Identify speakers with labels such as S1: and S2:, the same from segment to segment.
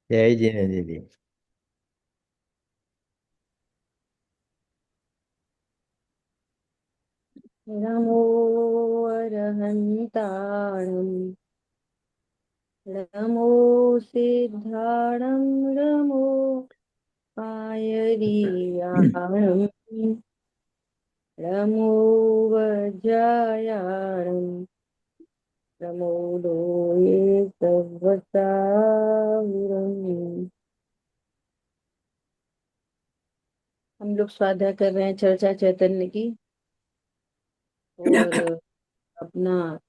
S1: जय जिनेन्द्र दीदी।
S2: नमो अरहन्ताणं नमो सिद्धाणं नमो पायरीयाणं नमो वज्रायाणं नमो लोये सवसाविरम्। हम लोग स्वाध्याय कर रहे हैं चर्चा चैतन्य की। और अपना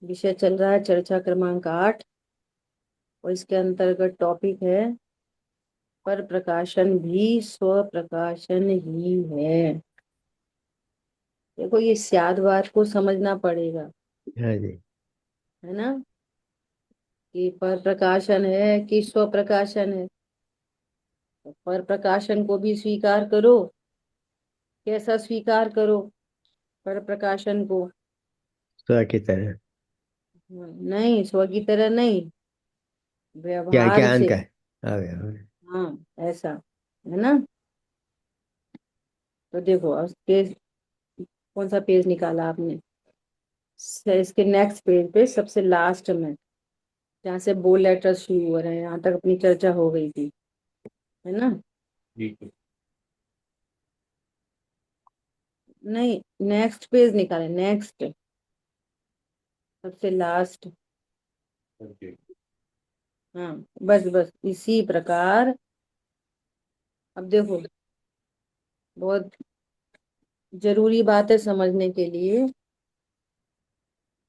S2: विषय चल रहा है चर्चा क्रमांक 8। और इसके अंतर्गत टॉपिक है पर प्रकाशन भी स्व प्रकाशन ही है। देखो, ये स्याद बात को समझना पड़ेगा,
S1: हाँ जी।
S2: है ना, कि पर प्रकाशन है कि स्व प्रकाशन है। तो पर प्रकाशन को भी स्वीकार करो। कैसा स्वीकार करो पर प्रकाशन को?
S1: स्व की तरह।
S2: नहीं, स्व की तरह नहीं,
S1: क्या
S2: व्यवहार
S1: ज्ञान
S2: से।
S1: का है? हाँ व्यवहार।
S2: हाँ, ऐसा, है ना। तो देखो, अब पेज, कौन सा पेज निकाला आपने? इसके नेक्स्ट पेज पे सबसे लास्ट में, जहाँ से बोल लेटर्स शुरू हो रहे हैं, यहाँ तक अपनी चर्चा हो गई थी, है ना। नहीं, नेक्स्ट पेज निकाले, नेक्स्ट, सबसे लास्ट। हाँ, बस बस इसी प्रकार। अब देखो, बहुत जरूरी बात है समझने के लिए।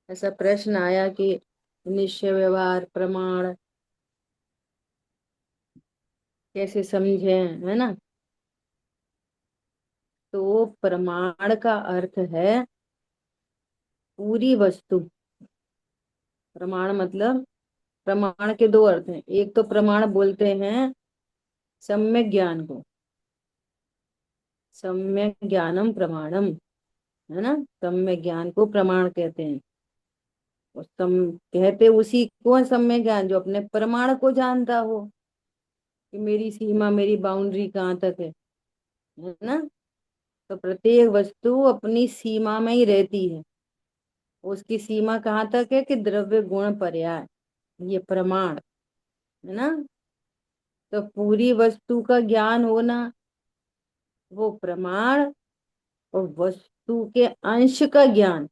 S2: ऐसा प्रश्न आया कि निश्चय व्यवहार प्रमाण कैसे समझें, है ना। तो प्रमाण का अर्थ है पूरी वस्तु। प्रमाण मतलब, प्रमाण के दो अर्थ हैं। एक तो प्रमाण बोलते हैं सम्यक ज्ञान को, सम्यक ज्ञानम प्रमाणम, है ना। सम्यक ज्ञान को प्रमाण कहते हैं। और कहते उसी को है सम्यक ज्ञान जो अपने प्रमाण को जानता हो, कि मेरी सीमा, मेरी बाउंड्री कहाँ तक है ना। तो प्रत्येक वस्तु अपनी सीमा में ही रहती है। उसकी सीमा कहाँ तक है? कि द्रव्य गुण पर्याय, ये प्रमाण, है ना। तो पूरी वस्तु का ज्ञान होना वो प्रमाण, और वस्तु के अंश का ज्ञान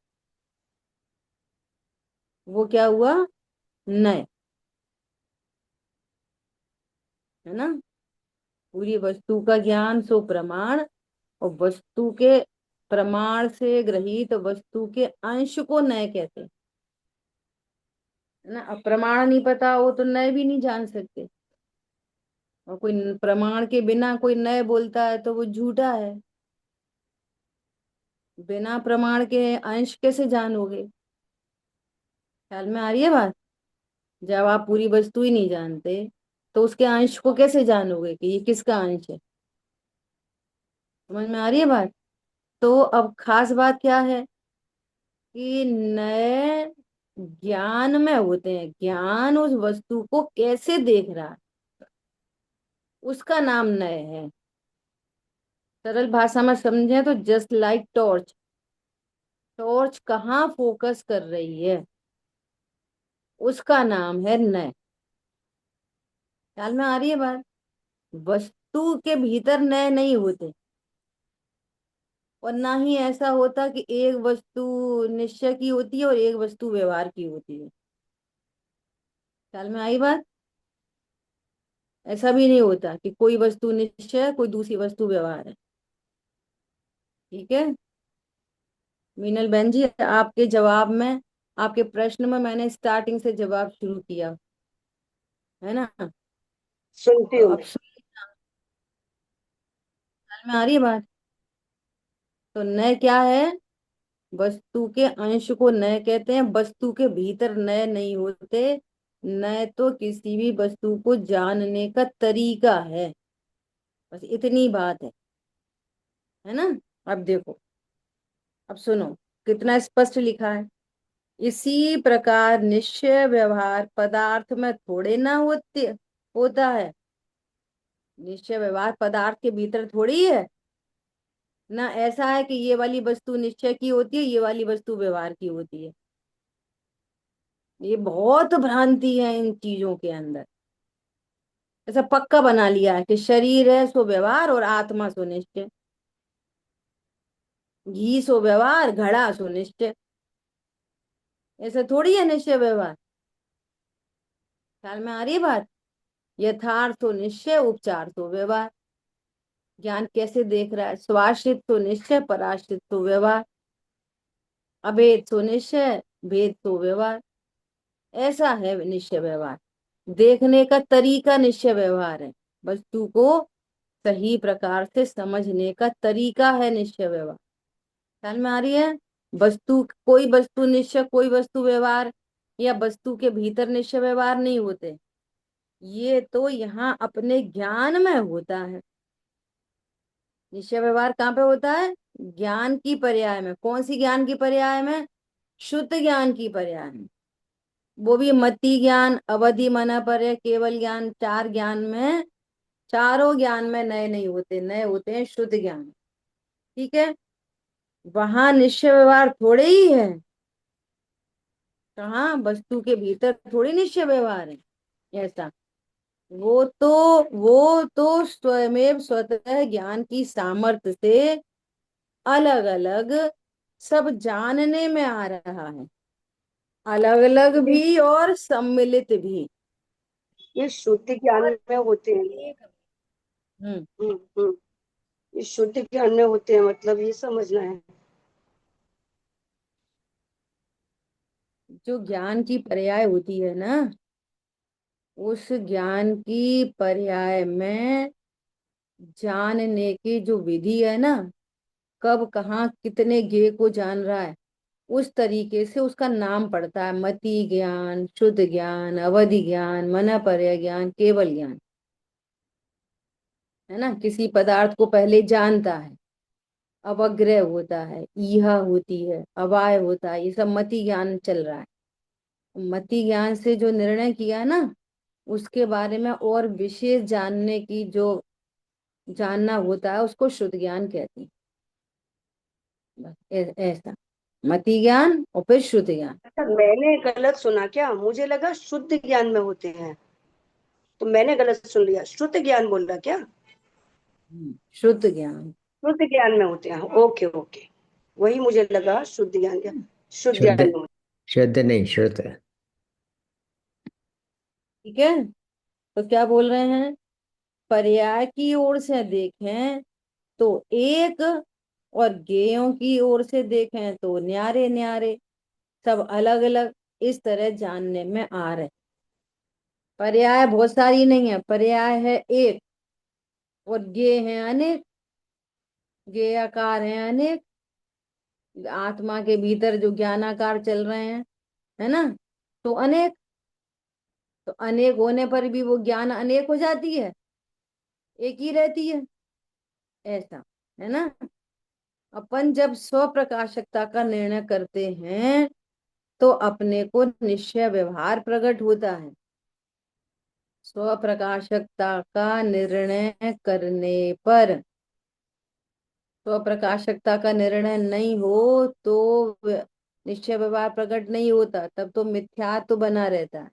S2: वो क्या हुआ? नय, है ना। पूरी वस्तु का ज्ञान सो प्रमाण, और वस्तु के प्रमाण से ग्रहित वस्तु के अंश को नय कहते हैं, है ना। अब प्रमाण नहीं पता हो तो नय भी नहीं जान सकते। और कोई प्रमाण के बिना कोई नय बोलता है तो वो झूठा है। बिना प्रमाण के अंश कैसे जानोगे? ख्याल में आ रही है बात? जब आप पूरी वस्तु ही नहीं जानते तो उसके अंश को कैसे जानोगे कि ये किसका अंश है? समझ में आ रही है बात? तो अब खास बात क्या है कि नए ज्ञान में होते हैं। ज्ञान उस वस्तु को कैसे देख रहा है, उसका नाम नए है। सरल भाषा में समझे तो जस्ट लाइक टॉर्च, टॉर्च कहाँ फोकस कर रही है, उसका नाम है नए। ख्याल में आ रही है बात? वस्तु के भीतर नए नहीं होते, और ना ही ऐसा होता कि एक वस्तु निश्चय की होती है और एक वस्तु व्यवहार की होती है। ख्याल में आई बात? ऐसा भी नहीं होता कि कोई वस्तु निश्चय है, कोई दूसरी वस्तु व्यवहार है। ठीक है मीनल बहन जी, आपके जवाब में, आपके प्रश्न में मैंने स्टार्टिंग से जवाब शुरू किया, है ना।
S1: सुनती
S2: तो
S1: हूँ
S2: अब
S1: मैं। ख्याल में आ रही है बात? तो नय क्या है? वस्तु के अंश को नय कहते हैं। वस्तु के भीतर नय नहीं होते। नय तो किसी भी वस्तु को जानने का तरीका है। बस इतनी बात है ना। अब देखो, अब सुनो, कितना स्पष्ट लिखा है। इसी प्रकार निश्चय व्यवहार पदार्थ में थोड़े ना होते, होता है। निश्चय व्यवहार पदार्थ के भीतर थोड़ी है ना, ऐसा है कि ये वाली वस्तु निश्चय की होती है, ये वाली वस्तु व्यवहार की होती है। ये बहुत भ्रांति है इन चीजों के अंदर। ऐसा पक्का बना लिया है कि शरीर है सो व्यवहार और आत्मा सो निश्चय। घी सो व्यवहार, घड़ा सो निश्चय। ऐसा थोड़ी है निश्चय व्यवहार। ख्याल में आ रही है बात। यथार्थ तो निश्चय, उपचार तो व्यवहार। ज्ञान कैसे देख रहा है, स्वाश्रित तो निश्चय, पराश्रित तो व्यवहार। अभेद तो निश्चय, भेद तो व्यवहार। ऐसा है निश्चय व्यवहार। देखने का तरीका निश्चय व्यवहार है। वस्तु को सही प्रकार से समझने का तरीका है निश्चय व्यवहार। ख्याल में आ रही है। वस्तु, कोई वस्तु निश्चय, कोई वस्तु व्यवहार, या वस्तु के भीतर निश्चय व्यवहार नहीं होते। ये तो यहाँ अपने ज्ञान में होता है। निश्चय व्यवहार कहाँ पे होता है? ज्ञान की पर्याय में। कौन सी ज्ञान की पर्याय में? शुद्ध ज्ञान की पर्याय में। वो भी मति ज्ञान, अवधि मना पर्याय, केवल ज्ञान, चार ज्ञान में। चारों ज्ञान में नए नहीं होते, नए होते हैं शुद्ध ज्ञान। ठीक है। वहां निश्चय व्यवहार थोड़े ही है। कहाँ? वस्तु के भीतर थोड़ी निश्चय व्यवहार है ऐसा। वो तो वो तो स्वयमेव स्वतः ज्ञान की सामर्थ्य से अलग अलग सब जानने में आ रहा है। अलग अलग
S3: ये
S1: भी और सम्मिलित भी।
S3: ये शुद्ध ज्ञान
S1: और
S3: में होते हैं।
S1: एक। हम्म।
S3: हम्म। ये शुद्ध ज्ञान में होते हैं, मतलब ये समझना है।
S1: जो ज्ञान की पर्याय होती है ना, उस ज्ञान की पर्याय में जानने की जो विधि है ना, कब कहाँ कितने ज्ञेय को जान रहा है, उस तरीके से उसका नाम पड़ता है। मति ज्ञान, शुद्ध ज्ञान, अवधि ज्ञान, मनःपर्य ज्ञान, केवल ज्ञान। है ना। किसी पदार्थ को पहले जानता है, अवग्रह होता है, ईहा होती है, अवाय होता है, ये सब मति ज्ञान चल रहा है। मति ज्ञान से जो निर्णय किया ना, उसके बारे में और विशेष जानने की जो जानना होता है, उसको शुद्ध ज्ञान कहते हैं। बस ऐसा। मति ज्ञान और फिर शुद्ध ज्ञान।
S3: अच्छा, मैंने गलत सुना क्या? मुझे लगा शुद्ध ज्ञान में होते हैं, तो मैंने गलत सुन लिया, शुद्ध ज्ञान बोल रहा क्या?
S1: शुद्ध ज्ञान।
S3: शुद्ध ज्ञान में होते हैं, ओके ओके। वही मुझे लगा शुद्ध ज्ञान क्या, शुद्ध
S2: शुद्ध,
S3: ज्ञान में होते
S2: शुद्ध नहीं श्रुत।
S1: ठीक है। तो क्या बोल रहे हैं? पर्याय की ओर से देखें तो एक, और ज्ञेयों की ओर से देखें तो न्यारे न्यारे, सब अलग अलग इस तरह जानने में आ रहे। पर्याय बहुत सारी नहीं है, पर्याय है एक, और ज्ञेय है अनेक। ज्ञेयाकार है अनेक। आत्मा के भीतर जो ज्ञानाकार चल रहे हैं, है ना, तो अनेक। तो अनेक होने पर भी वो ज्ञान अनेक हो जाती है, एक ही रहती है। ऐसा है ना। अपन जब स्वप्रकाशकता का निर्णय करते हैं तो अपने को निश्चय व्यवहार प्रकट होता है। स्वप्रकाशकता का निर्णय करने पर, स्वप्रकाशकता का निर्णय नहीं हो तो निश्चय व्यवहार प्रकट नहीं होता, तब तो मिथ्यात्व बना रहता है।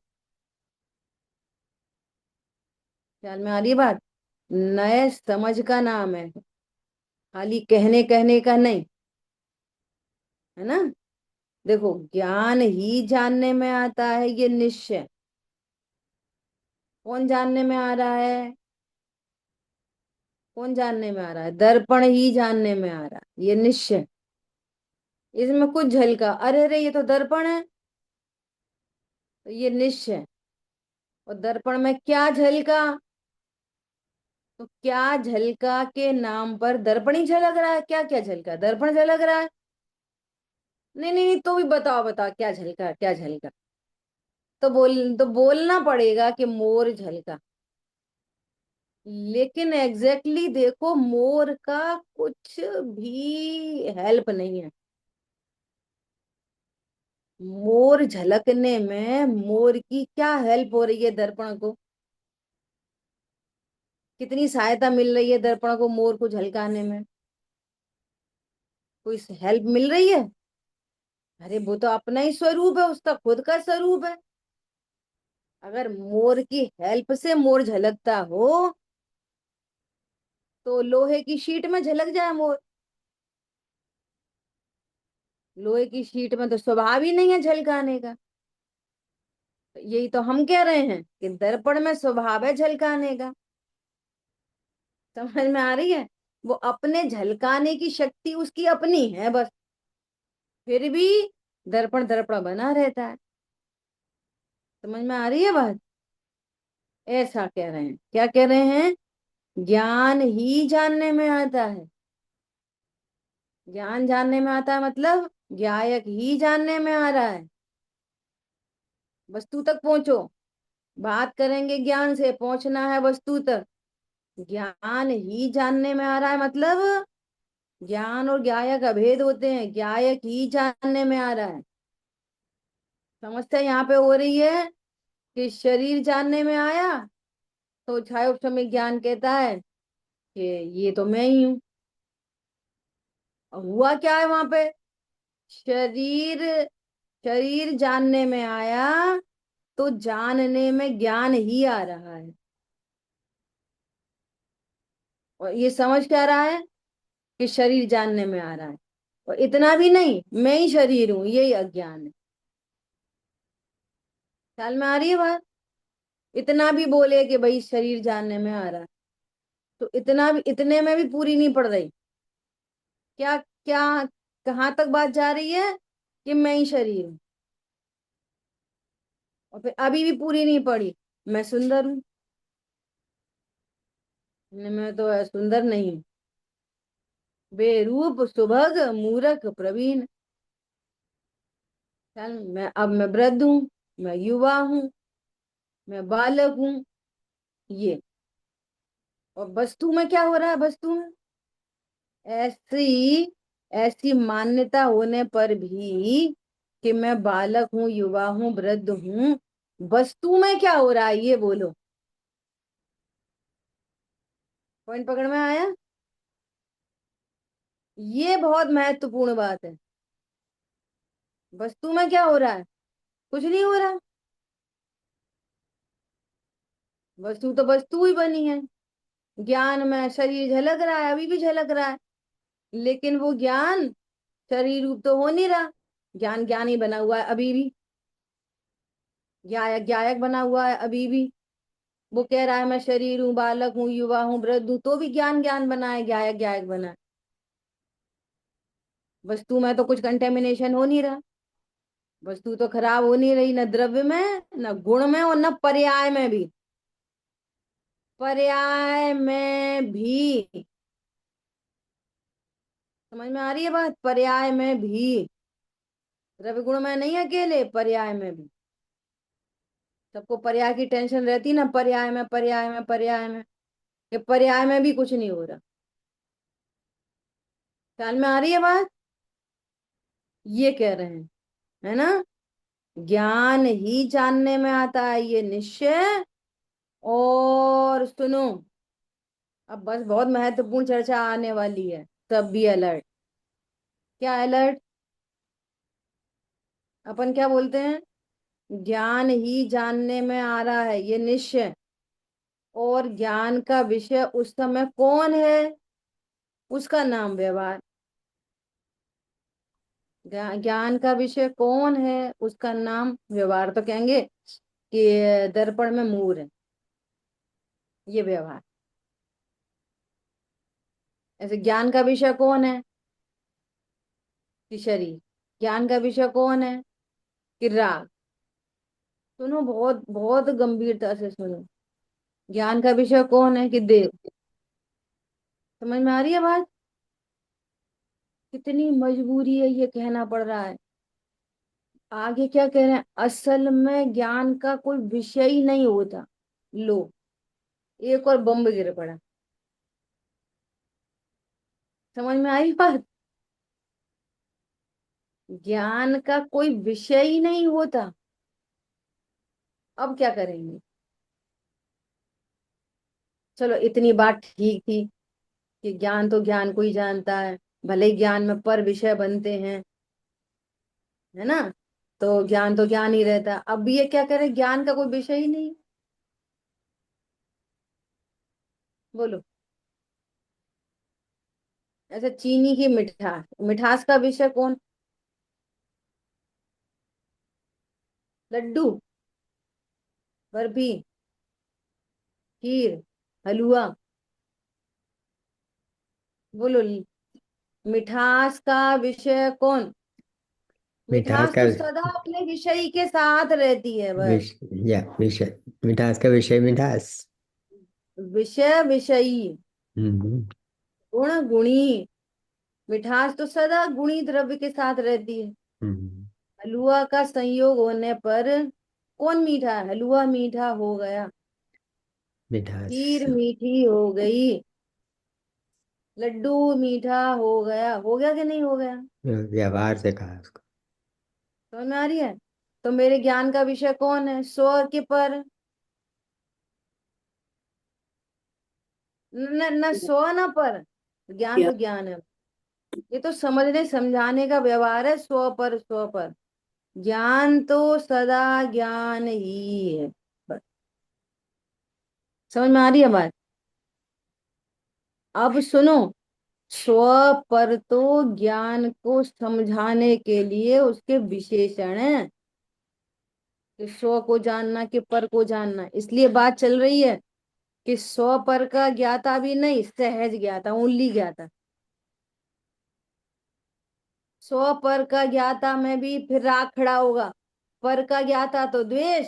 S1: ख्याल में आ रही है बात। नए समझ का नाम है, खाली कहने कहने का नहीं। है ना। देखो, ज्ञान ही जानने में आता है, ये निश्चय। कौन जानने में आ रहा है? कौन जानने में आ रहा है? दर्पण ही जानने में आ रहा है, ये निश्चय। इसमें कुछ झलका, अरे अरे ये तो दर्पण है, तो ये निश्चय। और दर्पण में क्या झलका? तो क्या झलका के नाम पर दर्पण ही झलक रहा है? क्या क्या झलका? दर्पण झलक रहा है? नहीं नहीं नहीं, तो भी बताओ बताओ क्या झलका, क्या झलका? तो बोलना पड़ेगा कि मोर झलका। लेकिन एग्जैक्टली देखो, मोर का कुछ भी हेल्प नहीं है। मोर झलकने में मोर की क्या हेल्प हो रही है दर्पण को? कितनी सहायता मिल रही है दर्पण को मोर को झलकाने में, कोई हेल्प मिल रही है? अरे वो तो अपना ही स्वरूप है, उसका खुद का स्वरूप है। अगर मोर की हेल्प से मोर झलकता हो तो लोहे की शीट में झलक जाए मोर। लोहे की शीट में तो स्वभाव ही नहीं है झलकाने का। तो यही तो हम कह रहे हैं कि दर्पण में स्वभाव है झलकाने का। समझ में आ रही है? वो अपने झलकाने की शक्ति उसकी अपनी है बस, फिर भी दर्पण दर्पण बना रहता है। समझ में आ रही है बात? ऐसा कह रहे हैं, क्या कह रहे हैं? ज्ञान ही जानने में आता है। ज्ञान जानने में आता है मतलब ज्ञायक ही जानने में आ रहा है। वस्तु तक पहुंचो, बात करेंगे ज्ञान से, पहुंचना है वस्तु तक। ज्ञान ही जानने में आ रहा है मतलब ज्ञान और ज्ञायक अभेद होते हैं, ज्ञायक ही जानने में आ रहा है। समस्या यहाँ पे हो रही है कि शरीर जानने में आया तो छायोपशमिक ज्ञान कहता है कि ये तो मैं ही हूँ। हुआ क्या है वहां पे? शरीर, शरीर जानने में आया तो जानने में ज्ञान ही आ रहा है। और ये समझ क्या रहा है कि शरीर जानने में आ रहा है, और इतना भी नहीं मैं ही शरीर हूं, यही अज्ञान है। ख्याल में आ रही है बात? इतना भी बोले कि भाई शरीर जानने में आ रहा है, तो इतना भी, इतने में भी पूरी नहीं पड़ रही। क्या क्या, कहाँ तक बात जा रही है कि मैं ही शरीर हूँ, और फिर अभी भी पूरी नहीं पड़ी, मैं सुंदर हूँ। मैं तो सुंदर नहीं हूँ, बेरूप सुभग मूरख प्रवीण। चल मैं, अब मैं वृद्ध हूँ, मैं युवा हूँ, मैं बालक हूँ, ये। और वस्तु में क्या हो रहा है? वस्तु में ऐसी ऐसी मान्यता होने पर भी कि मैं बालक हूँ, युवा हूँ, वृद्ध हूँ, वस्तु में क्या हो रहा है ये बोलो। पॉइंट पकड़ में आया? ये बहुत महत्वपूर्ण बात है। वस्तु में क्या हो रहा है? कुछ नहीं हो रहा। वस्तु तो वस्तु ही बनी है। ज्ञान में शरीर झलक रहा है, अभी भी झलक रहा है, लेकिन वो ज्ञान शरीर रूप तो हो नहीं रहा। ज्ञान ज्ञान ही बना हुआ है अभी भी, ज्ञायक ज्ञायक बना हुआ है अभी भी। वो कह रहा है मैं शरीर हूँ, बालक हूँ, युवा हूँ, वृद्ध हूँ, तो भी ज्ञान ज्ञान बना है, ज्ञायक ज्ञायक बना है। वस्तु में तो कुछ कंटेमिनेशन हो नहीं रहा, वस्तु तो खराब हो नहीं रही, न द्रव्य में, न गुण में, और न पर्याय में भी। पर्याय में भी, समझ में आ रही है बात? पर्याय में भी, द्रव्य गुण में नहीं, अकेले पर्याय में भी। सबको पर्याय की टेंशन रहती ना, पर्याय में पर्याय में पर्याय में, ये पर्याय में भी कुछ नहीं हो रहा। ख्याल में आ रही है बात? ये कह रहे हैं, है ना? ज्ञान ही जानने में आता है, ये निश्चय। और सुनो, अब बस बहुत महत्वपूर्ण चर्चा आने वाली है, तब भी अलर्ट। क्या अलर्ट? अपन क्या बोलते हैं? ज्ञान ही जानने में आ रहा है, ये निश्चय। और ज्ञान का विषय उस समय कौन है? उसका नाम व्यवहार। ज्ञान का विषय कौन है? उसका नाम व्यवहार। तो कहेंगे कि दर्पण में मूर है, ये व्यवहार। ऐसे ज्ञान का विषय कौन है? कि शरीर। ज्ञान का विषय कौन है? कि राग। सुनो, बहुत बहुत गंभीरता से सुनो। ज्ञान का विषय कौन है? कि देव। समझ में आ रही है बात? कितनी मजबूरी है, ये कहना पड़ रहा है। आगे क्या कह रहे हैं? असल में ज्ञान का कोई विषय ही नहीं होता। लो, एक और बम्ब गिर पड़ा। समझ में आई बात? ज्ञान का कोई विषय ही नहीं होता। अब क्या करेंगे? चलो इतनी बात ठीक थी कि ज्ञान तो ज्ञान को ही जानता है, भले ही ज्ञान में पर विषय बनते हैं, है ना। तो ज्ञान तो ज्ञान ही रहता है। अब ये क्या करे, ज्ञान का कोई विषय ही नहीं। बोलो। ऐसे चीनी की मिठास, मिठास का विषय कौन? लड्डू, बर्फी, खीर, हलवा। बोलो। मिठास का विषय कौन?
S2: मिठास
S1: मिठास
S2: का
S1: तो सदा अपने विषय के साथ रहती है बस।
S2: विषय, मिठास का विषय मिठास।
S1: विषय विषयी,
S2: हम्म।
S1: गुण गुणी। मिठास तो सदा गुणी द्रव्य के साथ रहती है।
S2: हम्म।
S1: हलवा का संयोग होने पर कौन मीठा है? हलवा मीठा हो गया,
S2: मिठास
S1: खीर मीठी हो गई, लड्डू मीठा हो गया कि नहीं हो गया?
S2: व्यवहार से कहा उसको।
S1: समझ में आ रही है? तो मेरे ज्ञान का विषय कौन है? स्व के पर। न न स्व न पर। ज्ञान
S3: या
S1: तो ज्ञान है। ये तो समझने समझाने का व्यवहार है, स्व पर स्व पर। ज्ञान तो सदा ज्ञान ही है बस। समझ में आ रही है बात? अब सुनो। स्व पर तो ज्ञान को समझाने के लिए उसके विशेषण है, कि स्व को जानना कि पर को जानना। इसलिए बात चल रही है कि स्व पर का ज्ञाता भी नहीं, सहज ज्ञाता, ओनली ज्ञाता। स्व पर का ज्ञाता में भी फिर राग खड़ा होगा। पर का ज्ञाता तो द्वेष,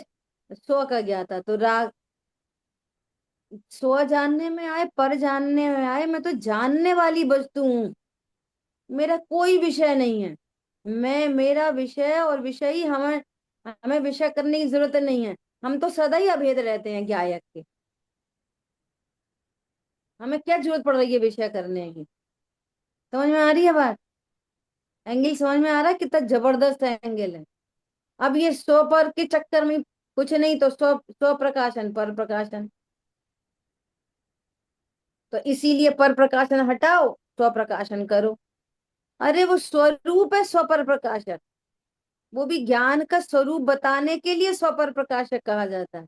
S1: स्व का ज्ञाता तो राग। स्व जानने में आए, पर जानने में आए, मैं तो जानने वाली वस्तु हूँ। मेरा कोई विषय नहीं है। मैं, मेरा विषय और विषयी, हमें हमें विषय करने की जरूरत नहीं है। हम तो सदा ही अभेद रहते हैं ज्ञायक के। हमें क्या जरूरत पड़ रही है विषय करने की? समझ में आ रही है बात? एंगल समझ में आ रहा है? कितना जबरदस्त एंगल है। अब ये स्व पर के चक्कर में कुछ नहीं तो स्व स्व प्रकाशन, पर प्रकाशन। तो इसीलिए पर प्रकाशन हटाओ, स्व प्रकाशन करो। अरे वो स्वरूप है स्व पर प्रकाशक। वो भी ज्ञान का स्वरूप बताने के लिए स्व पर प्रकाशक कहा जाता है।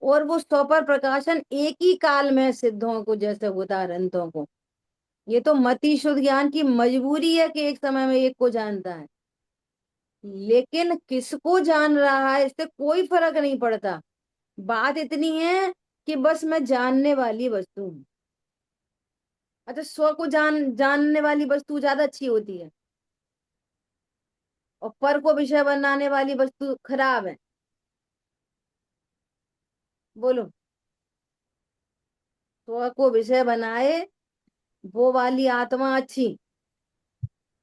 S1: और वो स्व पर प्रकाशन एक ही काल में सिद्धों को जैसे होता है अनंतों को। ये तो मति शुद्ध ज्ञान की मजबूरी है कि एक समय में एक को जानता है। लेकिन किसको जान रहा है इससे कोई फर्क नहीं पड़ता। बात इतनी है कि बस मैं जानने वाली वस्तु हूँ। अच्छा, स्व को जानने वाली वस्तु ज्यादा अच्छी होती है, और पर को विषय बनाने वाली वस्तु खराब है। बोलो। स्व को विषय बनाए वो वाली आत्मा अच्छी,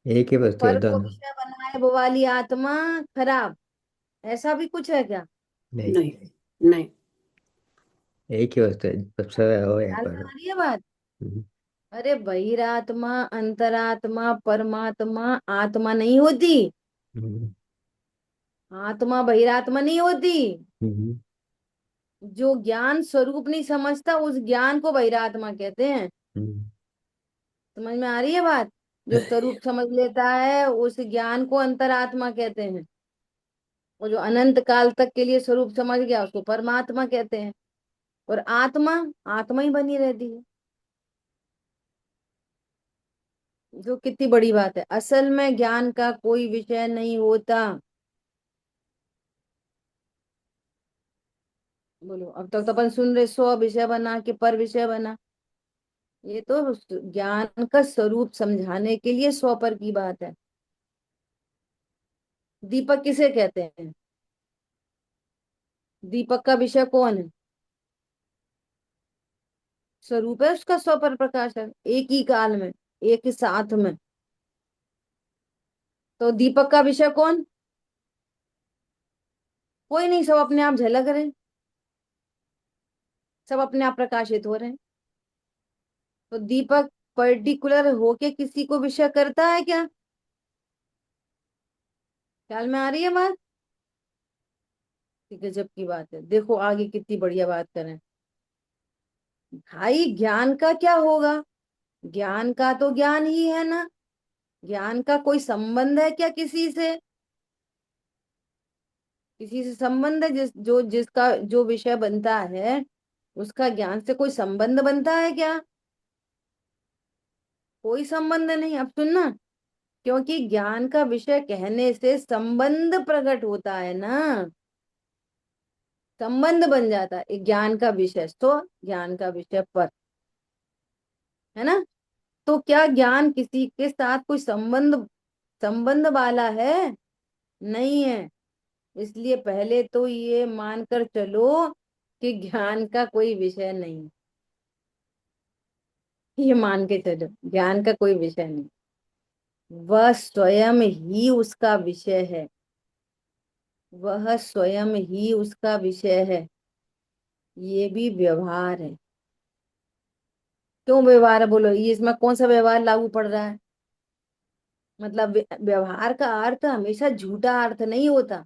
S2: एक ही
S1: और
S2: वस्तु है
S1: पर को
S2: दोनों।
S1: विषय बनाए वो वाली आत्मा खराब। ऐसा भी कुछ है क्या?
S2: नहीं,
S3: नहीं, नहीं।
S2: एक ही वस्तु है, सबसे वो है
S1: ख्याल में
S2: पर।
S1: आ रही है बात?
S2: हम्म।
S1: अरे बहिरात्मा, अंतरात्मा, परमात्मा आत्मा नहीं होती।
S2: हम्म।
S1: आत्मा बहिरात्मा नहीं होती।
S2: हम्म।
S1: जो ज्ञान स्वरूप नहीं समझता उस ज्ञान को बहिरात्मा कहते हैं।
S2: हम्म।
S1: समझ में आ रही है बात? जो स्वरूप समझ लेता है उस ज्ञान को अंतरात्मा कहते हैं। और जो अनंत काल तक के लिए स्वरूप समझ गया उसको परमात्मा कहते हैं। और आत्मा, आत्मा ही बनी रहती है। जो कितनी बड़ी बात है। असल में ज्ञान का कोई विषय नहीं होता। बोलो। अब तक तो अपन सुन रहे स्व विषय बना के पर विषय बना। ये तो ज्ञान का स्वरूप समझाने के लिए स्व पर की बात है। दीपक किसे कहते हैं? दीपक का विषय कौन है? स्वरूप है उसका स्व पर प्रकाश है, एक ही काल में, एक ही साथ में। तो दीपक का विषय कौन? कोई नहीं, सब अपने आप झलक रहे हैं, सब अपने आप प्रकाशित हो रहे हैं। तो दीपक पर्टिकुलर होके किसी को विषय करता है क्या? ख्याल में आ रही है बात? ठीक है, गजब की बात है। देखो आगे कितनी बढ़िया बात करें। भाई ज्ञान का क्या होगा? ज्ञान का तो ज्ञान ही है ना। ज्ञान का कोई संबंध है क्या किसी से? किसी से संबंध है? जिसका जो विषय बनता है उसका ज्ञान से कोई संबंध बनता है क्या? कोई संबंध नहीं। अब सुनना, क्योंकि ज्ञान का विषय कहने से संबंध प्रकट होता है ना। संबंध बन जाता है ज्ञान का विषय तो ज्ञान का विषय पर, है ना। तो क्या ज्ञान किसी के साथ कोई संबंध संबंध वाला है? नहीं है। इसलिए पहले तो ये मानकर चलो कि ज्ञान का कोई विषय नहीं। ये मान के चलो ज्ञान का कोई विषय नहीं, वह स्वयं ही उसका विषय है। वह स्वयं ही उसका विषय है। ये भी व्यवहार है। क्यों व्यवहार है बोलो? ये इसमें कौन सा व्यवहार लागू पड़ रहा है? मतलब व्यवहार का अर्थ हमेशा झूठा अर्थ नहीं होता।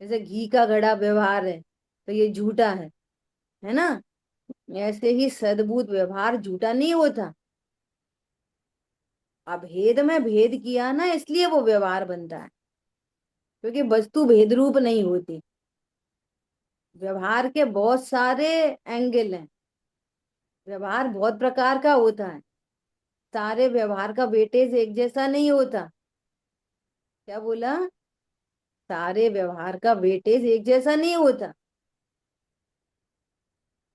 S1: जैसे घी का घड़ा व्यवहार है तो ये झूठा है ना। ऐसे ही सद्बुद्ध व्यवहार झूठा नहीं होता। अभेद में भेद किया ना, इसलिए वो व्यवहार बनता है। क्योंकि वस्तु भेद रूप नहीं होती। व्यवहार के बहुत सारे एंगल हैं। व्यवहार बहुत प्रकार का होता है। सारे व्यवहार का वेटेज एक जैसा नहीं होता। क्या बोला? सारे व्यवहार का वेटेज एक जैसा नहीं होता।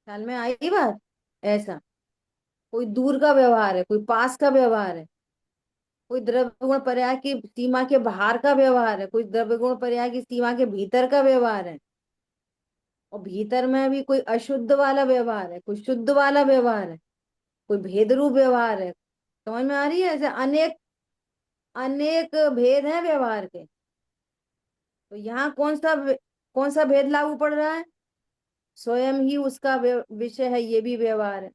S1: ख्याल में आई बात? ऐसा कोई दूर का व्यवहार है, कोई पास का व्यवहार है। कोई द्रव्य गुण पर्याय की सीमा के बाहर का व्यवहार है, कोई द्रव्य गुण पर्याय की सीमा के भीतर का व्यवहार है। और भीतर में भी कोई अशुद्ध वाला व्यवहार है, कोई शुद्ध वाला व्यवहार है, कोई भेद रूप व्यवहार है। समझ में आ रही है? ऐसे अनेक अनेक भेद हैं व्यवहार के। तो यहाँ कौन सा भेद लागू पड़ रहा है? स्वयं ही उसका विषय है, ये भी व्यवहार है।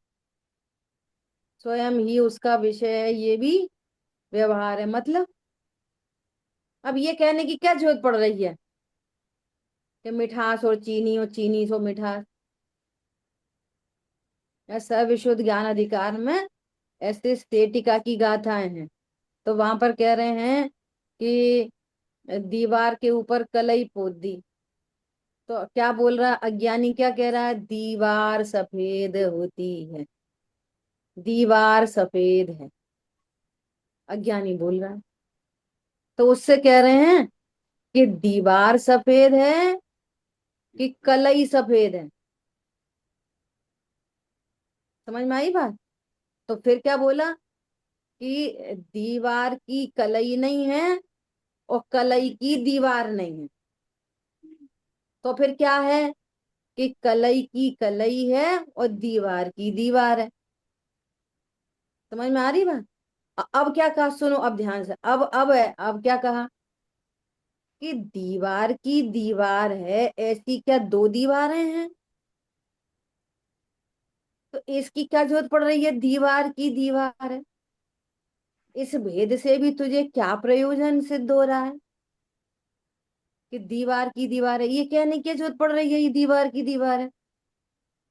S1: स्वयं ही उसका विषय है, ये भी व्यवहार है। मतलब अब ये कहने की क्या जरूरत पड़ रही है कि मिठास और चीनी सो मिठास? या सर्वविशुद्ध ज्ञान अधिकार में ऐसे स्टेटिका की गाथाएं हैं। तो वहां पर कह रहे हैं कि दीवार के ऊपर कलई पोत दी। तो क्या बोल रहा है अज्ञानी? क्या कह रहा है? दीवार सफेद होती है। दीवार सफेद है, अज्ञानी बोल रहा है। तो उससे कह रहे हैं कि दीवार सफेद है कि कलई सफेद है। समझ में आई बात? तो फिर क्या बोला कि दीवार की कलई नहीं है और कलई की दीवार नहीं है। तो फिर क्या है कि कलई की कलई है और दीवार की दीवार है। समझ में आ रही बात? अब क्या कहा सुनो, अब ध्यान से। अब है, अब क्या कहा कि दीवार की दीवार है, ऐसी क्या दो दीवारें हैं? तो इसकी क्या जरूरत पड़ रही है? दीवार की दीवार है। इस भेद से भी तुझे क्या प्रयोजन सिद्ध हो रहा है कि दीवार की दीवार है? ये कहने की क्या जरूरत पड़ रही है ये दीवार की दीवार है?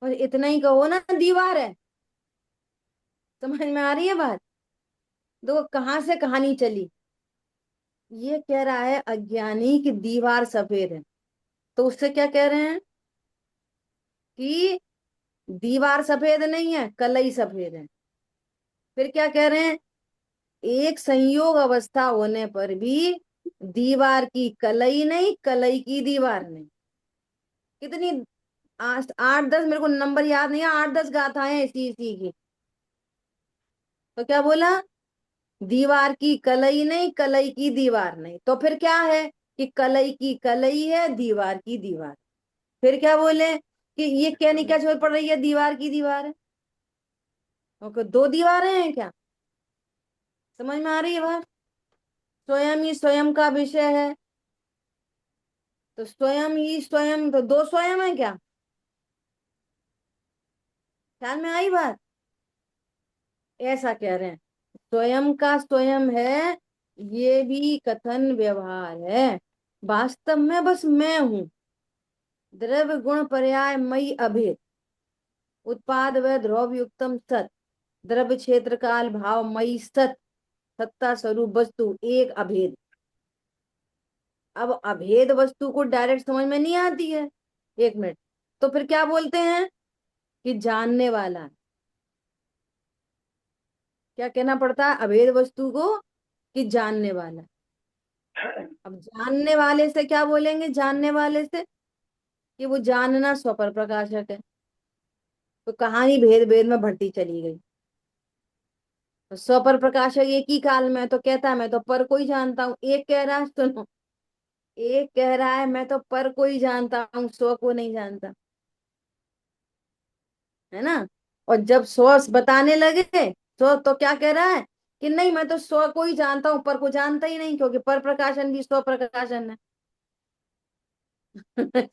S1: और इतना ही कहो ना दीवार है। समझ में आ रही है बात? देखो कहाँ से कहानी चली। ये कह रहा है अज्ञानी की दीवार सफेद है। तो उससे क्या कह रहे हैं कि दीवार सफेद नहीं है, कलई सफेद है। फिर क्या कह रहे हैं? एक संयोग अवस्था होने पर भी दीवार की कलई नहीं, कलई की दीवार नहीं। कितनी 8 10, मेरे को नंबर याद नहीं है, 8 10 गाथाएं इसी इसी की। तो क्या बोला? दीवार की कलई नहीं, कलई की दीवार नहीं। तो फिर क्या है कि कलई की कलई है, दीवार की दीवार। फिर क्या बोले कि ये कहने क्या जरूरत पड़ रही है दीवार की दीवार है? ओके, दो दीवारें हैं क्या? समझ में आ रही है बात? स्वयं ही स्वयं का विषय है। तो स्वयं ही स्वयं, तो दो स्वयं है क्या? ख्याल में आई बात? ऐसा कह रहे हैं स्वयं का स्वयं है, ये भी कथन व्यवहार है। वास्तव में बस मैं हूं, द्रव्य गुण पर्याय मई अभेद। उत्पाद व ध्रुव युक्तम सत, द्रव्य क्षेत्र काल भाव मई सत, सत्ता स्वरूप वस्तु एक अभेद। अब अभेद वस्तु को डायरेक्ट समझ में नहीं आती है, एक मिनट, तो फिर क्या बोलते हैं कि जानने वाला है। क्या कहना पड़ता है अभेद वस्तु को, कि जानने वाला। अब जानने वाले से क्या बोलेंगे, जानने वाले से कि वो जानना स्वपर प्रकाशक है। तो कहानी भेद भेद में बढ़ती चली गई। तो स्वपर प्रकाशक एक ही काल में तो कहता है मैं तो पर को ही जानता हूँ, एक कह रहा है, सुनो, एक कह रहा है मैं तो पर को ही जानता हूँ, स्व को नहीं जानता, है ना। और जब स्व बताने लगे स्व तो क्या कह रहा है कि नहीं मैं तो स्व को ही जानता हूँ, पर को जानता ही नहीं, क्योंकि पर प्रकाशन भी स्व प्रकाशन है।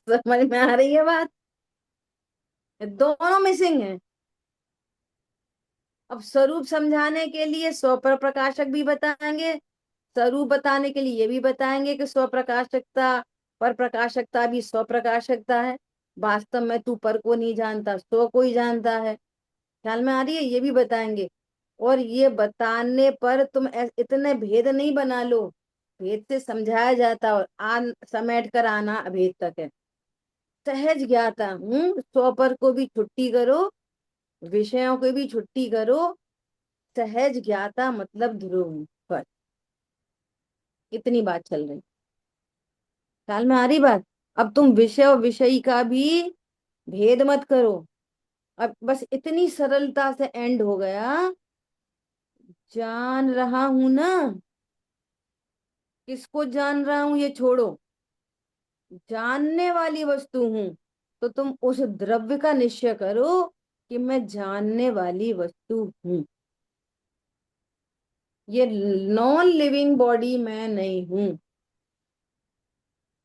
S1: समझ में आ रही है बात, दोनों मिसिंग है। अब स्वरूप समझाने के लिए स्वपर प्रकाशक भी बताएंगे, स्वरूप बताने के लिए ये भी बताएंगे कि स्वप्रकाशकता पर प्रकाशकता भी स्वप्रकाशकता है। वास्तव में तू पर को नहीं जानता, स्व को ही जानता है। ख्याल में आ रही है, ये भी बताएंगे। और ये बताने पर तुम इतने भेद नहीं बना लो, भेद से समझाया जाता और समेट कर आना अभेद तक है। सहज ज्ञाता हूँ, स्व पर को भी छुट्टी करो, विषयों को भी छुट्टी करो, सहज ज्ञाता मतलब ध्रुव हूँ बस। इतनी बात चल रही, ख्याल में आ रही बात। अब तुम विषय और विषयी का भी भेद मत करो। अब बस इतनी सरलता से एंड हो गया, जान रहा हूं ना, किसको जान रहा हूं ये छोड़ो, जानने वाली वस्तु हूं। तो तुम उस द्रव्य का निश्चय करो कि मैं जानने वाली वस्तु हूं, ये नॉन लिविंग बॉडी मैं नहीं हूं।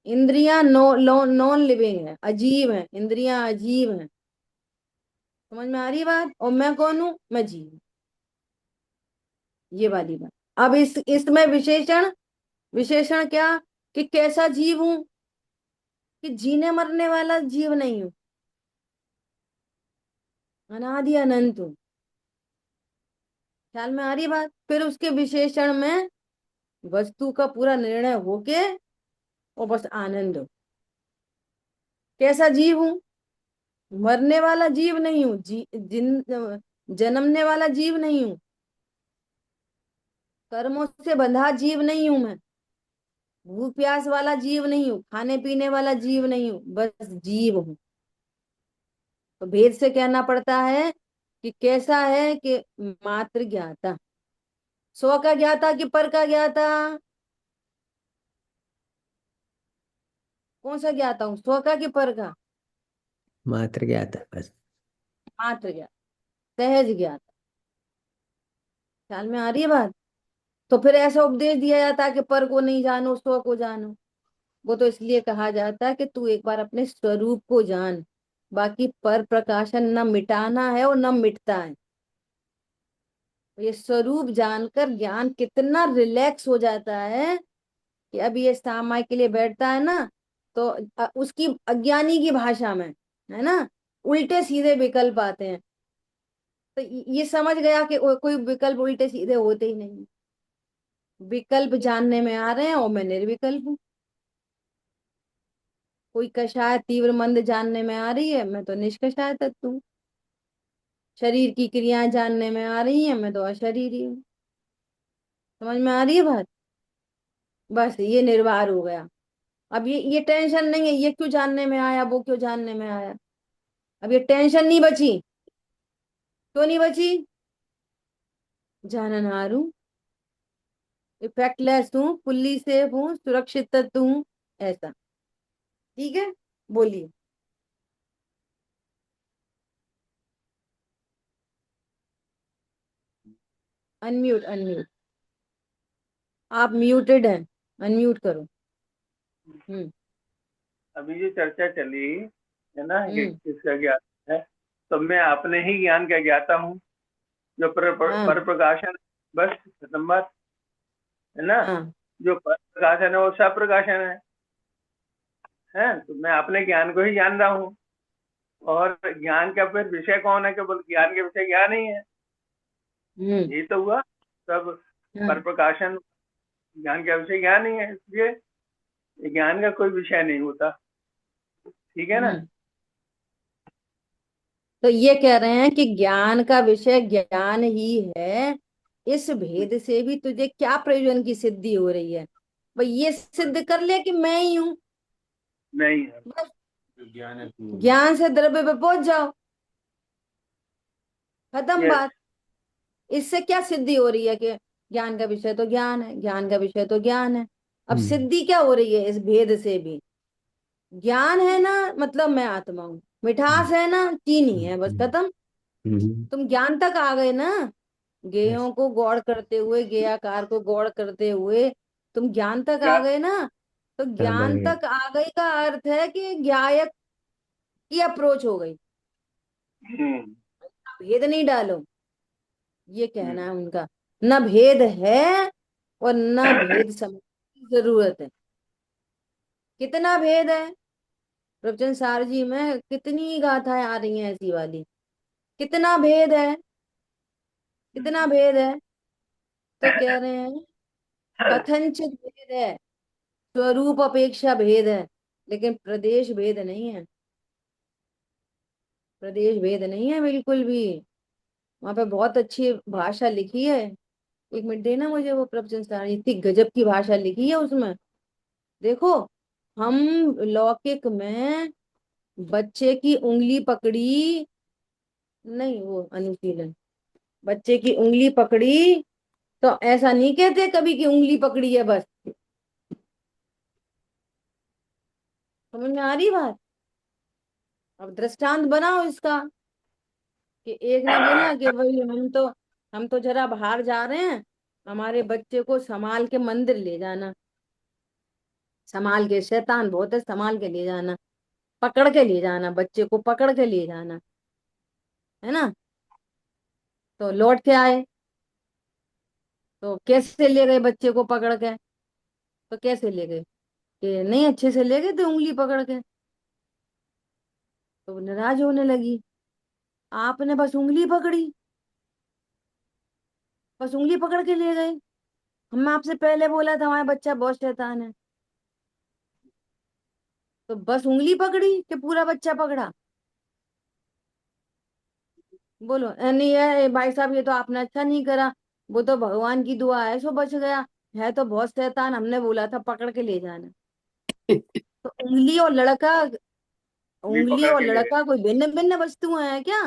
S1: इंद्रियां नॉन लिविंग है, अजीब है, इंद्रियां अजीब हैं। समझ में आ रही है बात। और मैं कौन हूं, मैं जीव हूं, ये वाली बात। अब इसमें विशेषण, विशेषण क्या, कि कैसा जीव हूं, कि जीने मरने वाला जीव नहीं हूं, अनादि अनंत हूं। ख्याल में आ रही बात। फिर उसके विशेषण में वस्तु का पूरा निर्णय होके और बस आनंद हो। कैसा जीव हूं, मरने वाला जीव नहीं हूं, जन्मने वाला जीव नहीं हूं, कर्मों से बंधा जीव नहीं हूं मैं, भूख प्यास वाला जीव नहीं हूँ, खाने पीने वाला जीव नहीं हूँ, बस जीव हूँ। तो भेद से कहना पड़ता है कि कैसा है, कि मात्र ज्ञाता, स्व का ज्ञाता कि पर का ज्ञाता, कौन सा ज्ञाता हूँ, स्व का कि पर का,
S2: मात्र ज्ञाता बस।
S1: मात्र ज्ञाता, सहज ज्ञाता। ख्याल में आ रही है बात। तो फिर ऐसा उपदेश दिया जाता है कि पर को नहीं जानो, स्व को जानो। वो तो इसलिए कहा जाता है कि तू एक बार अपने स्वरूप को जान, बाकी पर प्रकाशन न मिटाना है और न मिटता है। ये स्वरूप जानकर ज्ञान कितना रिलैक्स हो जाता है, कि अब ये सामाय के लिए बैठता है ना, तो उसकी अज्ञानी की भाषा में, है ना, उल्टे सीधे विकल्प आते हैं। तो ये समझ गया कि कोई विकल्प उल्टे सीधे होते ही नहीं, विकल्प जानने में आ रहे हैं और मैं निर्विकल्प हूँ। कोई कषाय तीव्र मंद जानने में आ रही है, मैं तो निष्कषाय तत्व हूँ। शरीर की क्रियाएं जानने में आ रही हैं, मैं तो अशरीरी हूँ। समझ में आ रही है बात। बस ये निर्वार हो गया। अब ये टेंशन नहीं है, ये क्यों जानने में आया, वो क्यों जानने में आया। अब ये टेंशन नहीं बची। क्यों नहीं बची, जाननहार हूं, इफेक्टलेस हूँ, फुल्ली सेफ हूँ, सुरक्षित तत्व हूँ, ऐसा। ठीक है, बोलिए। अनम्यूट, अनम्यूट, आप म्यूटेड हैं, अनम्यूट करो। हम्म।
S4: अभी जो चर्चा चली है ना कि
S1: हम्म।
S4: किसका ज्ञान है, तो मैं अपने ही ज्ञान का ज्ञाता हूँ, जो
S1: हाँ।
S4: पर प्रकाशन, बस खत्म बात, है ना।
S1: हाँ।
S4: जो पर प्रकाशन है वो सब प्रकाशन है, तो मैं अपने ज्ञान को ही जान रहा हूँ। और ज्ञान का फिर विषय कौन है? केवल ज्ञान के विषय ज्ञान ही है।
S1: हम्म।
S4: यही तो हुआ सब।
S1: हाँ।
S4: पर प्रकाशन ज्ञान का विषय ज्ञान ही है, इसलिए ज्ञान का कोई विषय नहीं होता। ठीक है ना?
S1: हम्म। तो ये कह रहे हैं कि ज्ञान का विषय ज्ञान ही है, इस भेद से भी तुझे क्या प्रयोजन की सिद्धि हो रही है? भाई ये सिद्ध कर ले कि मैं ही हूं,
S4: नहीं है।
S1: बस ज्ञान से द्रव्य पे पहुंच जाओ, खत्म
S4: यस।
S1: बात। इससे क्या सिद्धि हो रही है कि ज्ञान का विषय तो ज्ञान है, ज्ञान का विषय तो ज्ञान है। अब सिद्धि क्या हो रही है इस भेद से भी? ज्ञान है ना, मतलब मैं आत्मा हूँ, मिठास है ना, चीनी है, बस खत्म। तुम ज्ञान तक आ गए ना, गेयों को गौड़ करते हुए, गेयाकार को गौड़ करते हुए तुम ज्ञान तक आ
S4: ज्ञान।
S1: गए ना। तो ज्ञान तक आ गई का अर्थ है कि ज्ञायक की अप्रोच हो गई,
S4: हम्म।
S1: भेद नहीं डालो, ये कहना
S4: हम्म।
S1: है उनका। न भेद है और न भेद समझने की जरूरत है। कितना भेद है? प्रवचन सार जी में कितनी गाथाएं आ रही हैं ऐसी वाली। कितना भेद है, कितना भेद है? तो कह रहे हैं कथनचित भेद है, स्वरूप अपेक्षा भेद है, लेकिन प्रदेश भेद नहीं है। प्रदेश भेद नहीं है बिल्कुल भी। वहां पे बहुत अच्छी भाषा लिखी है। एक मिनट देना मुझे, वो प्रवचन सारणी इतनी गजब की भाषा लिखी है उसमें। देखो, हम लौकिक में बच्चे की उंगली पकड़ी, नहीं वो अनुशीलन, बच्चे की उंगली पकड़ी तो ऐसा नहीं कहते कभी कि उंगली पकड़ी है बस। समझ में आ रही बात? अब दृष्टांत बनाओ इसका, कि एक ने बोला कि भाई हम तो जरा बाहर जा रहे हैं, हमारे बच्चे को संभाल के मंदिर ले जाना, संभाल के, शैतान बहुत है, संभाल के ले जाना, पकड़ के ले जाना, बच्चे को पकड़ के ले जाना, है ना। तो लौट के आए, तो कैसे ले गए बच्चे को पकड़ के? तो कैसे ले गए? कि नहीं अच्छे से ले गए थे उंगली पकड़ के। तो वो नाराज होने लगी, आपने बस उंगली पकड़ी, बस उंगली पकड़ के ले गए, हम आपसे पहले बोला था हमारा बच्चा बहुत शैतान है। तो बस उंगली पकड़ी कि पूरा बच्चा पकड़ा? बोलो नहीं है भाई साहब, ये तो आपने अच्छा नहीं करा, वो तो भगवान की दुआ है सो बच गया, है तो बहुत शैतान, हमने बोला था पकड़ के ले जाना। तो
S4: भी
S1: उंगली
S4: पकड़
S1: और
S4: के ले गए।
S1: लड़का कोई भिन्न भिन्न वस्तुएं हैं क्या?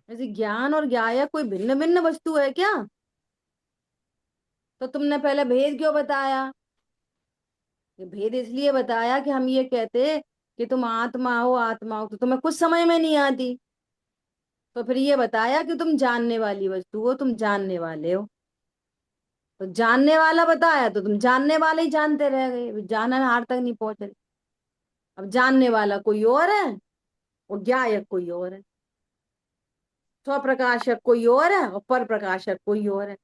S1: ऐसे ज्ञान और ज्ञाया कोई भिन्न भिन्न वस्तु है क्या? तो तुमने पहले भेद क्यों बताया? ये भेद इसलिए बताया कि हम ये कहते कि तुम आत्मा हो तो तुम्हें कुछ समझ में नहीं आती, तो फिर ये बताया कि तुम जानने वाली वस्तु हो, तुम जानने वाले हो। तो जानने वाला बताया तो तुम जानने वाले ही जानते रह गए, जाननहार तक नहीं पहुंचे। अब जानने वाला कोई और है और ज्ञायक कोई और है, स्वप्रकाशक कोई और है और पर प्रकाशक कोई और है।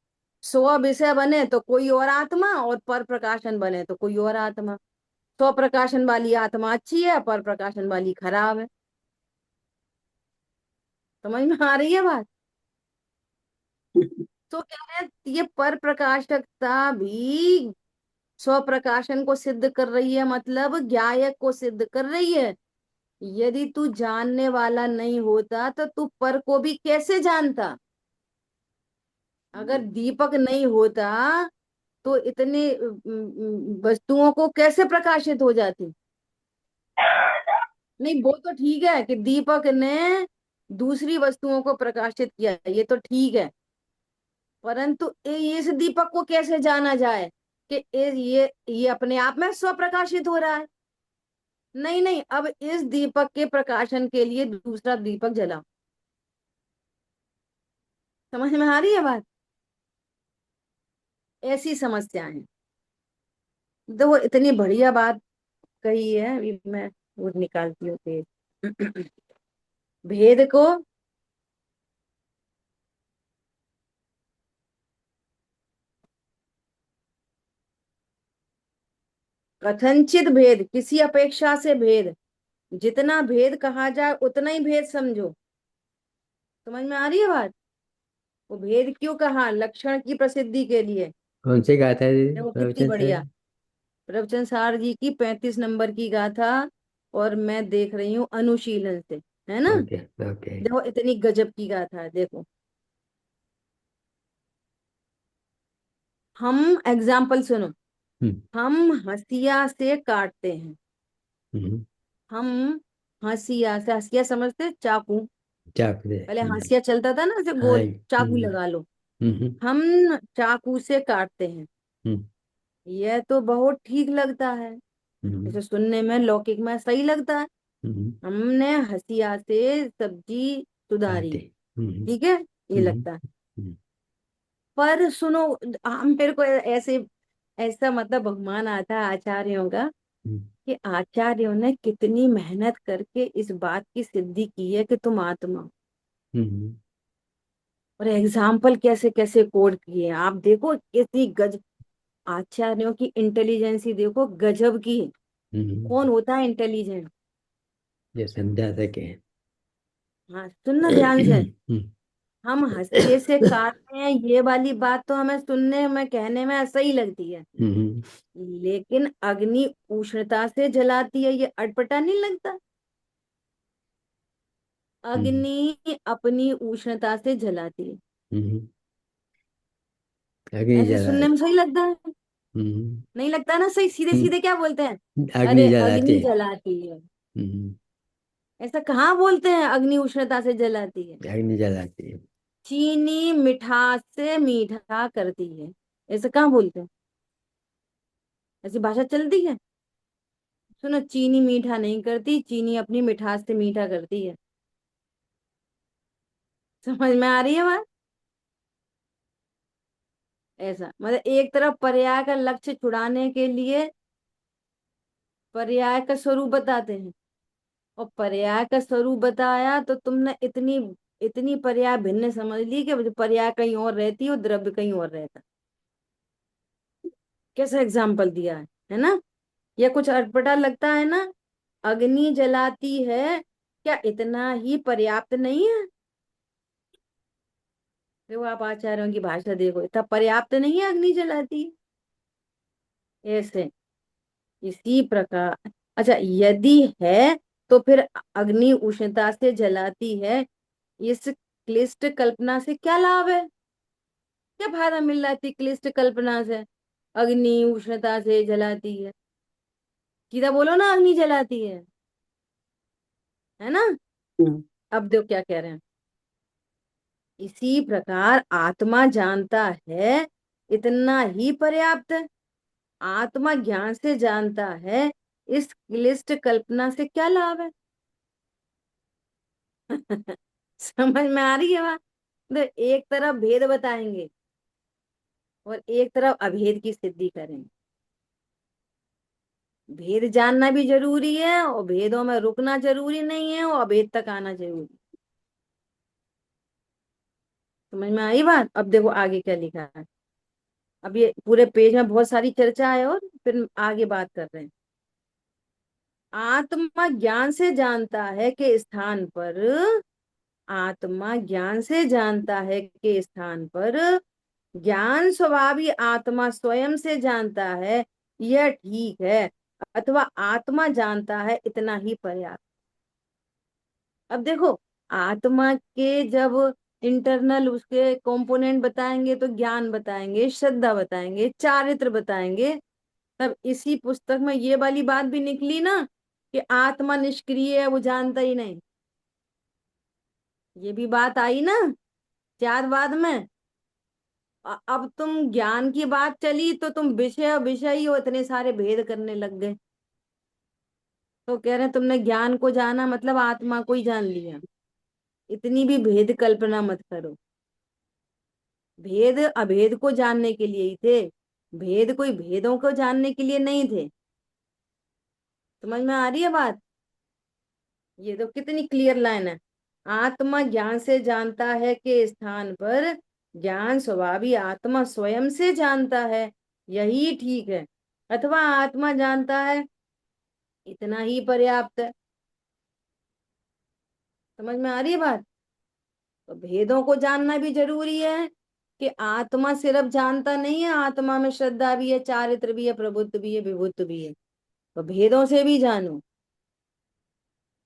S1: स्व विषय बने तो कोई और आत्मा, और पर प्रकाशन बने तो कोई और आत्मा। स्व प्रकाशन वाली आत्मा अच्छी है, पर प्रकाशन वाली खराब है। समझ में आ रही है बात? तो कह रहे हैं ये पर प्रकाशकता भी स्व प्रकाशन को सिद्ध कर रही है, मतलब ज्ञायक को सिद्ध कर रही है। यदि तू जानने वाला नहीं होता तो तू पर को भी कैसे जानता? अगर दीपक नहीं होता तो इतने वस्तुओं को कैसे प्रकाशित हो जाती? नहीं वो तो ठीक है कि दीपक ने दूसरी वस्तुओं को प्रकाशित किया, ये तो ठीक है, परंतु इस दीपक को कैसे जाना जाए कि ये अपने आप में स्वप्रकाशित हो रहा है? नहीं नहीं, अब इस दीपक के प्रकाशन के लिए दूसरा दीपक जलाओ। समझ में आ रही है बात? ऐसी समस्या है। देखो इतनी बढ़िया बात कही है, अभी मैं वो निकालती हूँ पेज। भेद को कथनचित भेद, किसी अपेक्षा से भेद, जितना भेद कहा जाए उतना ही भेद समझो। समझ में आ रही है बात? वो भेद क्यों कहा? लक्षण की प्रसिद्धि के लिए।
S2: कौन सी गाथा है दीदी,
S1: देखो कितनी
S2: प्रवचन सर?
S1: बढ़िया। प्रवचन सार जी की 35 नंबर की गाथा। और मैं देख रही हूँ अनुशीलन से, है ना।
S2: Okay okay.
S1: देखो इतनी गजब की गाथा है, देखो। हम एग्जाम्पल सुनो।
S2: हम्म
S1: हम हंसिया से काटते हैं।
S2: हम्म।
S1: हम हंसिया से, हंसिया समझते, चाकू।
S2: चाप दे।
S1: पहले हंसिया चलता था ना, ऐसे
S2: हाँ।
S1: गोल चाकू लगा लो।
S2: हम्म
S1: हम चाकू से काटते हैं।
S2: हम्म
S1: यह तो बहुत ठीक लगता है,
S2: हम्म
S1: ऐसे सुनने में लौकिक में सही लगता है।
S2: हम्म।
S1: हमने हंसिया से सब्जी सुधारी,
S2: काटे। हम्म
S1: ठीक है, ये
S2: हम्म
S1: लगता है।
S2: हम्म
S1: पर सुनो, हम मेरे को ऐसे, ऐसा मतलब बहुमान आता है आचार्यों का,
S2: हम्म
S1: कि आचार्यों ने कितनी मेहनत करके इस बात की सिद्धि की है कि तुम आत्मा हो।
S2: हम्म
S1: और एग्जाम्पल कैसे कैसे कोड किए हैं, आप देखो कितनी गज आचार्यों की इंटेलिजेंसी देखो, गजब की। कौन होता है इंटेलिजेंट?
S2: जो समझा सके।
S1: हाँ सुनना ध्यान से। हम हंसिए से काटते हैं, ये वाली बात तो हमें सुनने में कहने में सही लगती है,
S2: हम्म
S1: लेकिन अग्नि उष्णता से जलाती है, ये अटपटा नहीं लगता?
S2: हम्म
S1: अग्नि अपनी उष्णता से जलाती है,
S2: हम्म। अग्नि
S1: ऐसे
S2: जला।
S1: सुनने में सही लगता है?
S2: हम्म
S1: नहीं लगता ना सही? सीधे
S2: हम्म।
S1: सीधे क्या बोलते हैं?
S2: अग्नि
S1: अरे
S2: जलाते।
S1: अग्नि जलाती है।
S2: हम्म।
S1: ऐसा कहाँ बोलते हैं अग्नि उष्णता से जलाती है?
S2: अग्नि जलाती है।
S1: चीनी मिठास से मीठा करती है, ऐसा कहाँ बोलते हैं? ऐसी भाषा चलती है? सुनो, चीनी मीठा नहीं करती, चीनी अपनी मिठास से मीठा करती है। समझ में आ रही है बात? ऐसा मतलब एक तरफ पर्याय का लक्ष्य छुड़ाने के लिए पर्याय का स्वरूप बताते हैं, और पर्याय का स्वरूप बताया तो तुमने इतनी इतनी पर्याय भिन्न समझ ली कि जो पर्याय कहीं और रहती है और द्रव्य कहीं और रहता है। कैसा एग्जाम्पल दिया है ना? यह कुछ अटपटा लगता है ना? अग्नि जलाती है, क्या इतना ही पर्याप्त नहीं है? देखो आप आचार्यों की भाषा देखो, इतना पर्याप्त नहीं है अग्नि जलाती है? ऐसे इसी प्रकार, अच्छा यदि है तो फिर अग्नि उष्णता से जलाती है, इस क्लिष्ट कल्पना से क्या लाभ है? क्या फायदा मिल रहा है क्लिष्ट कल्पना से? अग्नि उष्णता से जलाती है, सीधा बोलो ना, अग्नि जलाती है ना। अब देखो क्या कह रहे हैं। इसी प्रकार आत्मा जानता है, इतना ही पर्याप्त है। आत्मा ज्ञान से जानता है, इस क्लिष्ट कल्पना से क्या लाभ है? समझ में आ रही है बात? तो एक तरफ भेद बताएंगे और एक तरफ अभेद की सिद्धि करेंगे। भेद जानना भी जरूरी है, और भेदों में रुकना जरूरी नहीं है, और अभेद तक आना जरूरी। समझ में आई बात? अब देखो आगे क्या लिखा है। अब ये पूरे पेज में बहुत सारी चर्चा है, और फिर आगे बात कर रहे हैं। आत्मा ज्ञान से जानता है कि स्थान पर, आत्मा ज्ञान से जानता है कि स्थान पर, ज्ञान स्वभावी आत्मा स्वयं से जानता है, यह ठीक है, अथवा आत्मा जानता है, इतना ही पर्याप्त। अब देखो, आत्मा के जब इंटरनल उसके कंपोनेंट बताएंगे तो ज्ञान बताएंगे, श्रद्धा बताएंगे, चारित्र बताएंगे, तब इसी पुस्तक में ये वाली बात भी निकली ना कि आत्मा निष्क्रिय है, वो जानता ही नहीं। ये भी बात आई ना चार बाद में। अब तुम ज्ञान की बात चली तो तुम विषय विषय ही हो, इतने सारे भेद करने लग गए। तो कह रहे हैं तुमने ज्ञान को जाना मतलब आत्मा को ही जान लिया। इतनी भी भेद कल्पना मत करो। भेद अभेद को जानने के लिए ही थे, भेद कोई भेदों को जानने के लिए नहीं थे। समझ में आ रही है बात? ये तो कितनी क्लियर लाइन है। आत्मा ज्ञान से जानता है कि स्थान पर, ज्ञान स्वभावी आत्मा स्वयं से जानता है, यही ठीक है, अथवा आत्मा जानता है, इतना ही पर्याप्त है। समझ में आ रही है बात? तो भेदों को जानना भी जरूरी है कि आत्मा सिर्फ जानता नहीं है, आत्मा में श्रद्धा भी है, चारित्र भी है, प्रबुद्ध भी है, विभुत्व भी है। तो भेदों से भी जानो,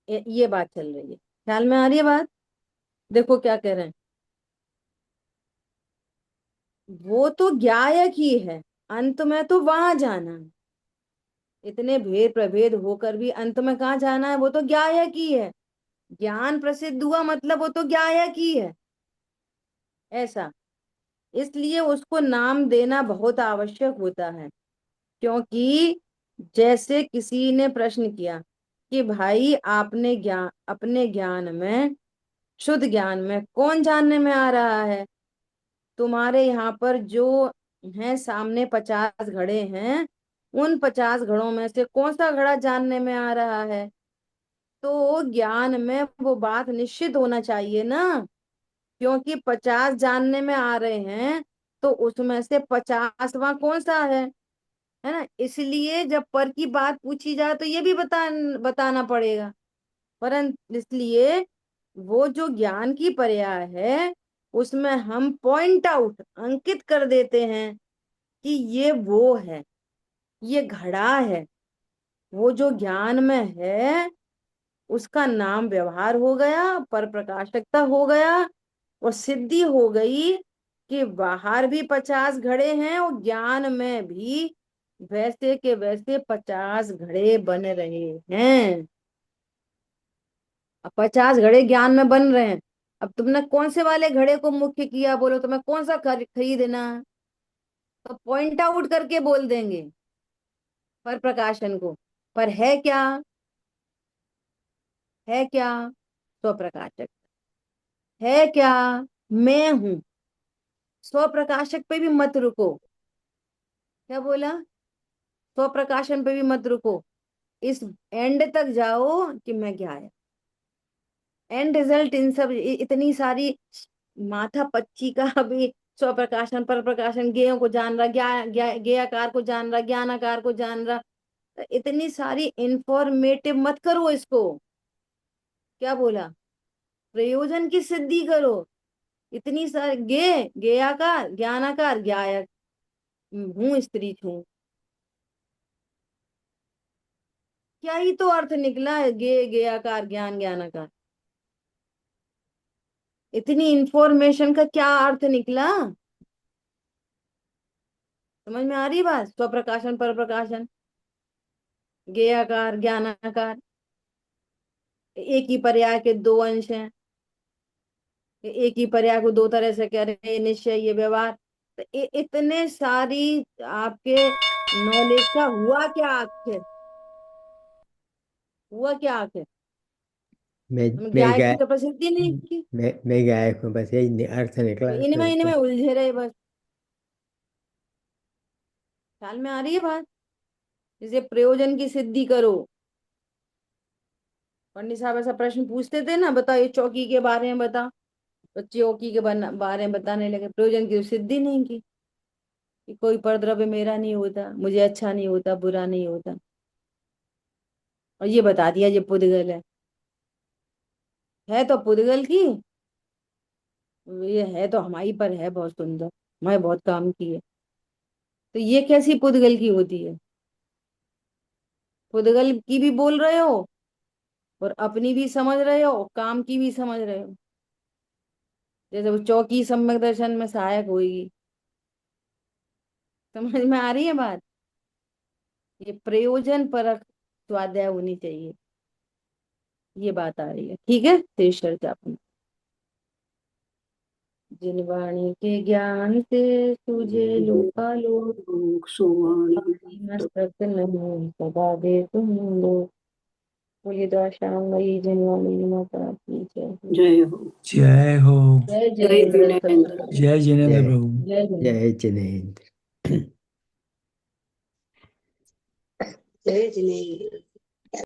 S1: ये बात चल रही है। ख्याल में आ रही है बात? देखो क्या कह रहे हैं, वो तो ज्ञायक ही है, अंत में तो वहां जाना है। इतने भेद प्रभेद होकर भी अंत में कहाँ जाना है, वो तो ज्ञायक ही है। ज्ञान प्रसिद्ध हुआ मतलब वो तो ज्ञायक ही है, ऐसा। इसलिए उसको नाम देना बहुत आवश्यक होता है। क्योंकि जैसे किसी ने प्रश्न किया कि भाई आपने ज्ञान, अपने ज्ञान में, शुद्ध ज्ञान में कौन जानने में आ रहा है? तुम्हारे यहाँ पर जो हैं सामने 50 घड़े हैं, उन 50 घड़ों में से कौन सा घड़ा जानने में आ रहा है? तो ज्ञान में वो बात निश्चित होना चाहिए ना, क्योंकि 50 जानने में आ रहे हैं, तो उसमें से 50वां कौन सा है ना? इसलिए जब पर की बात पूछी जाए तो ये भी बताना पड़ेगा। परंतु इसलिए वो जो ज्ञान की पर्याय है, उसमें हम पॉइंट आउट, अंकित कर देते हैं कि ये वो है, ये घड़ा है। वो जो ज्ञान में है उसका नाम व्यवहार हो गया, पर प्रकाशकता हो गया, और सिद्धि हो गई कि बाहर भी 50 घड़े हैं और ज्ञान में भी वैसे के वैसे 50 घड़े बन रहे हैं। अब 50 घड़े ज्ञान में बन रहे हैं। अब तुमने कौन से वाले घड़े को मुख्य किया, बोलो तुम्हें कौन सा खरीदना है? तो पॉइंट आउट करके बोल देंगे पर प्रकाशन को। पर है क्या स्वप्रकाशक, है क्या मैं हूं। स्वप्रकाशक पे भी मत रुको। क्या बोला? स्वप्रकाशन पे भी मत रुको, इस एंड तक जाओ कि मैं क्या है। एंड रिजल्ट इन सब इतनी सारी माथा पच्ची का भी, स्वप्रकाशन पर प्रकाशन, गेयों को जान रहा, गेयाकार को जान रहा, ज्ञानाकार को जान रहा, तो इतनी सारी इंफॉर्मेटिव मत करो इसको। क्या बोला? प्रयोजन की सिद्धि करो। इतनी सारी गेयाकार, ज्ञानाकार, ज्ञायक, हूँ स्त्री छू, क्या ही तो अर्थ निकला है, गेयाकार, ज्ञानाकार। इतनी इंफॉर्मेशन का क्या अर्थ निकला? समझ में आ रही है बात? स्वप्रकाशन पर प्रकाशन, गेयाकार, ज्ञानाकार, एक ही पर्याय के दो अंश हैं। एक ही पर्याय को दो तरह से कह रहे हैं, निश्चय, ये व्यवहार। तो इतने सारी आपके नॉलेज का हुआ क्या आखिर? हुआ क्या आखिर?
S2: मैं
S1: हम
S2: मैं
S1: गायक
S2: गाय
S1: की तो प्रसिद्धि नहीं की।
S2: मैं गायक हूँ, बस यही अर्थ निकला
S1: इनमें
S2: तो।
S1: इनमें उलझे रहे बस। ख्याल में आ रही है बात? जैसे प्रयोजन की सिद्धि करो। पंडित साहब ऐसा प्रश्न पूछते थे ना, बताओ ये चौकी के बारे में बता, तो चौकी के बारे में बताने लगे, प्रयोजन की तो सिद्धि नहीं की कि कोई परद्रव्य मेरा नहीं होता, मुझे अच्छा नहीं होता, बुरा नहीं होता, और ये बता दिया ये पुद्गल है तो पुद्गल की, ये है तो हमारी पर है बहुत सुंदर, हमारे बहुत काम की है। तो ये कैसी पुद्गल की होती है? पुद्गल की भी बोल रहे हो और अपनी भी समझ रहे हो और काम की भी समझ रहे हो। जैसे वो चौकी सम्यक दर्शन में सहायक होगी। समझ में आ रही है बात? ये प्रयोजन परक स्वाध्याय होनी चाहिए, ये बात आ रही है। ठीक है, शेष चर्चा अपनी। जिन वाणी के ज्ञान से तुझे लोकालोक,
S3: लोक सुवाणी
S1: मस्तक नहीं सदा दे तुम लोग। बोलिए द्वाशाम वही जिन वाणी माता की जय।
S3: जय हो।
S4: जय हो।
S1: जय
S3: जय
S1: जिनेन्द्र
S3: जिनेन्द्र।
S1: सतगुरु।
S4: जय जिनेन्द्र
S2: जय
S4: प्रभु।
S1: जय जिनेन्द्र।
S2: जय जिनेन्द्र।
S3: जय जिनेन्द्र।